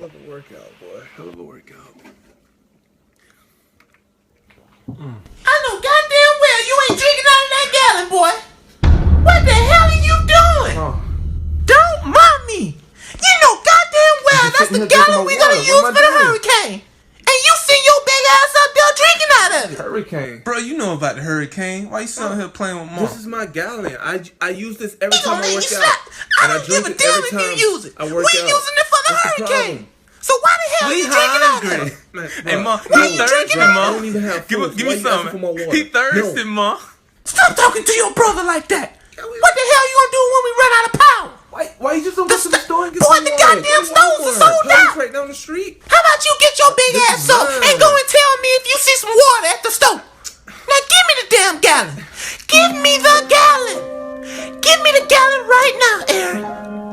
of a workout, boy. Hell of a workout. I know goddamn well you ain't drinking out of that gallon, boy. What the hell are you doing? Don't mind me. You know goddamn well that's the gallon we gonna use for the hurricane. And you see your big ass up there drinking out of it. Hurricane. Bro, you know about the hurricane. Why you sitting here playing with Mom? This is my gallon. I use this every time I work out. I don't give a damn if you use it. We using it for the hurricane. So why the hell are you drinking out of it? Hey, Mom, he thirsty, Mom. Give me some. He thirsty, Mom. Stop talking to your brother like that. What the hell you gonna do when we run out of power? Why you just don't go to the store and get boy, some the water? goddamn stoves are sold out. Right down the street. How about you get your big ass up and go and tell me if you see some water at the stove? Now give me the damn gallon. Give me the gallon. Give me the gallon right now, Aaron.